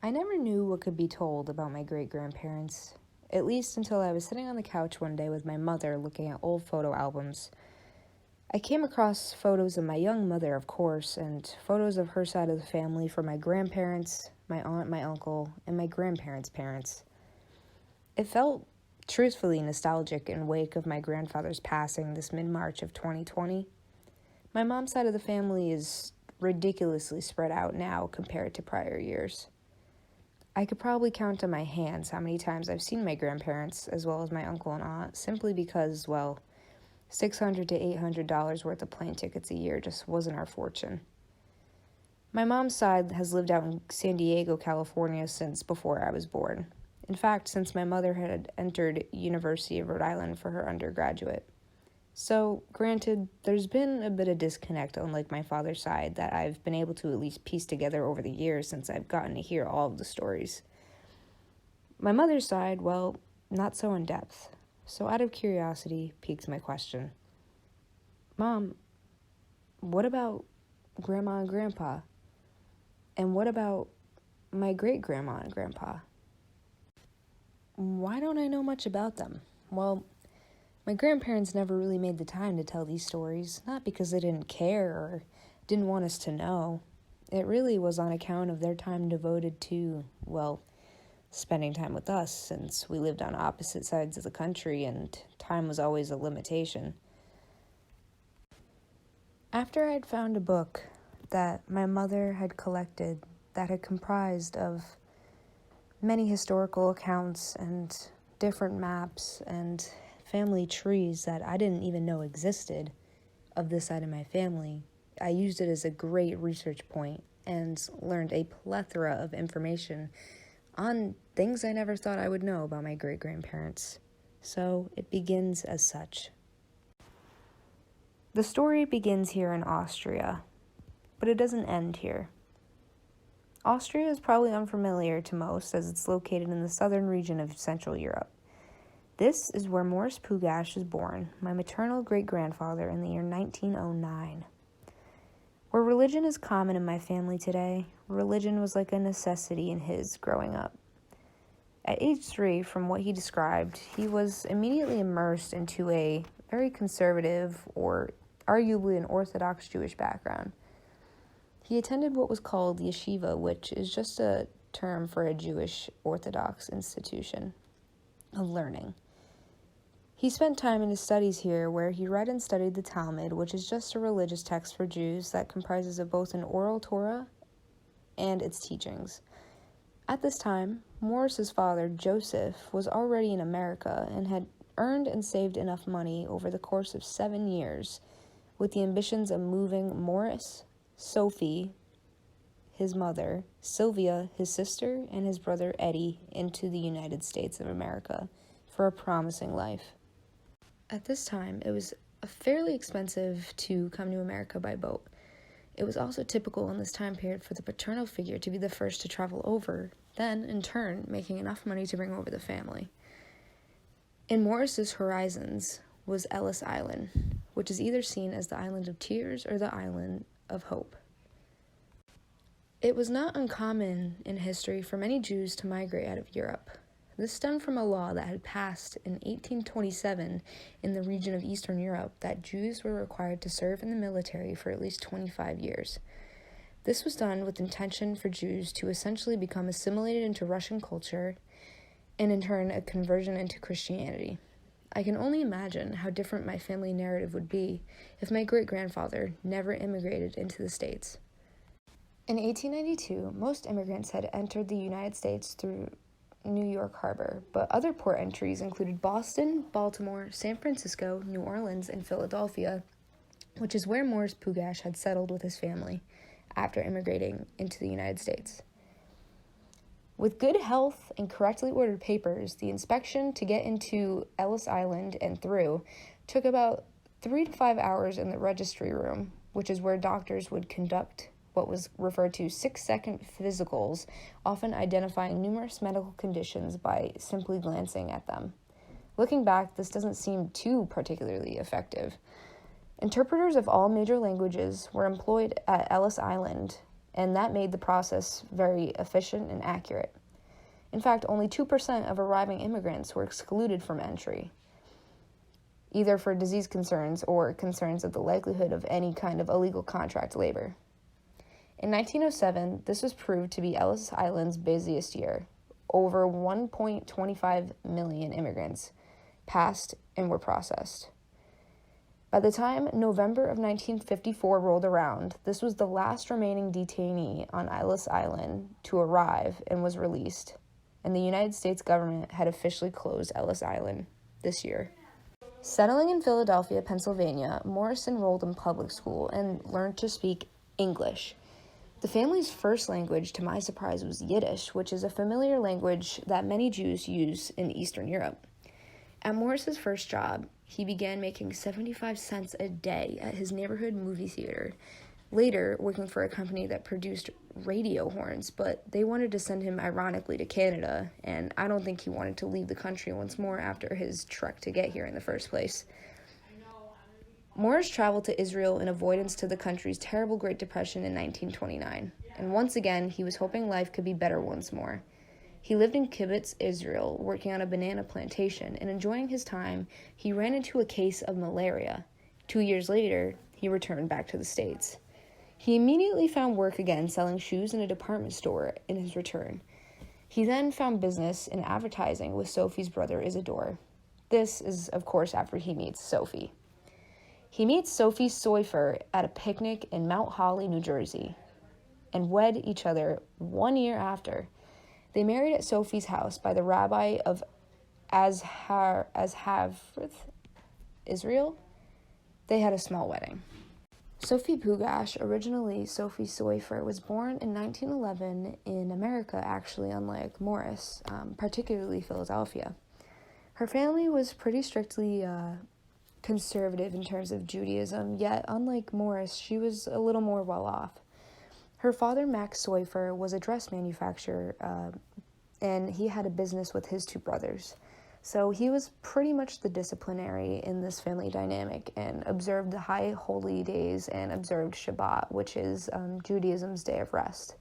I never knew what could be told about my great-grandparents, at least until I was sitting on the couch one day with my mother looking at old photo albums. I came across photos of my young mother, of course, and photos of her side of the family from my grandparents, my aunt, my uncle, and my grandparents' parents. It felt truthfully nostalgic in wake of my grandfather's passing this mid-March of 2020. My mom's side of the family is ridiculously spread out now compared to prior years. I could probably count on my hands how many times I've seen my grandparents, as well as my uncle and aunt, simply because, well, $600 to $800 worth of plane tickets a year just wasn't our fortune. My mom's side has lived out in San Diego, California since before I was born. In fact, since my mother had entered University of Rhode Island for her undergraduate. So, granted, there's been a bit of disconnect on my father's side that I've been able to at least piece together over the years since I've gotten to hear all of the stories. My mother's side, well, not so in depth. So out of curiosity piques my question. Mom, what about Grandma and Grandpa? And what about my great-grandma and grandpa? Why don't I know much about them? Well, my grandparents never really made the time to tell these stories, not because they didn't care or didn't want us to know. It really was on account of their time devoted to, well, spending time with us, since we lived on opposite sides of the country and time was always a limitation. After I'd found a book that my mother had collected that had comprised of many historical accounts and different maps and family trees that I didn't even know existed of this side of my family, I used it as a great research point and learned a plethora of information on things I never thought I would know about my great-grandparents. So it begins as such. The story begins here in Austria, but it doesn't end here. Austria is probably unfamiliar to most as it's located in the southern region of Central Europe. This is where Morris Pugash was born, my maternal great-grandfather, in the year 1909. Where religion is common in my family today, religion was like a necessity in his growing up. At age 3, from what he described, he was immediately immersed into a very conservative or arguably an Orthodox Jewish background. He attended what was called yeshiva, which is just a term for a Jewish Orthodox institution of learning. He spent time in his studies here where he read and studied the Talmud, which is just a religious text for Jews that comprises of both an oral Torah and its teachings. At this time, Morris's father, Joseph, was already in America and had earned and saved enough money over the course of 7 years with the ambitions of moving Morris, Sophie, his mother, Sylvia, his sister, and his brother Eddie into the United States of America for a promising life. At this time, it was fairly expensive to come to America by boat. It was also typical in this time period for the paternal figure to be the first to travel over, then, in turn, making enough money to bring over the family. In Morris's horizons was Ellis Island, which is either seen as the Island of Tears or the Island of Hope. It was not uncommon in history for many Jews to migrate out of Europe. This stemmed from a law that had passed in 1827 in the region of Eastern Europe that Jews were required to serve in the military for at least 25 years. This was done with intention for Jews to essentially become assimilated into Russian culture and in turn a conversion into Christianity. I can only imagine how different my family narrative would be if my great-grandfather never immigrated into the States. In 1892, most immigrants had entered the United States through New York Harbor, but other port entries included Boston, Baltimore, San Francisco, New Orleans, and Philadelphia, which is where Morris Pugash had settled with his family after immigrating into the United States. With good health and correctly ordered papers, the inspection to get into Ellis Island and through took about 3 to 5 hours in the registry room, which is where doctors would conduct what was referred to 6-second physicals, often identifying numerous medical conditions by simply glancing at them. Looking back, this doesn't seem too particularly effective. Interpreters of all major languages were employed at Ellis Island and that made the process very efficient and accurate. In fact, only 2% of arriving immigrants were excluded from entry, either for disease concerns or concerns of the likelihood of any kind of illegal contract labor. In 1907, this was proved to be Ellis Island's busiest year. Over 1.25 million immigrants passed and were processed. By the time November of 1954 rolled around, this was the last remaining detainee on Ellis Island to arrive and was released, and the United States government had officially closed Ellis Island this year. Settling in Philadelphia, Pennsylvania, Morris enrolled in public school and learned to speak English. The family's first language, to my surprise, was Yiddish, which is a familiar language that many Jews use in Eastern Europe. At Morris's first job, he began making 75 cents a day at his neighborhood movie theater, later working for a company that produced radio horns, but they wanted to send him ironically to Canada, and I don't think he wanted to leave the country once more after his trek to get here in the first place. Morris traveled to Israel in avoidance to the country's terrible Great Depression in 1929, and once again, he was hoping life could be better once more. He lived in Kibbutz, Israel, working on a banana plantation, and enjoying his time, he ran into a case of malaria. 2 years later, he returned back to the States. He immediately found work again selling shoes in a department store in his return. He then found business in advertising with Sophie's brother Isidore. This is, of course, after he meets Sophie. He meets Sophie Soifer at a picnic in Mount Holly, New Jersey, and wed each other 1 year after. They married at Sophie's house by the rabbi of Azhavrith, Israel. They had a small wedding. Sophie Pugash, originally Sophie Soifer, was born in 1911 in America, actually, unlike Morris, particularly Philadelphia. Her family was pretty strictly conservative in terms of Judaism, yet unlike Morris, she was a little more well off. Her father, Max Soifer, was a dress manufacturer, and he had a business with his two brothers. So he was pretty much the disciplinary in this family dynamic and observed the high holy days and observed Shabbat, which is Judaism's day of rest.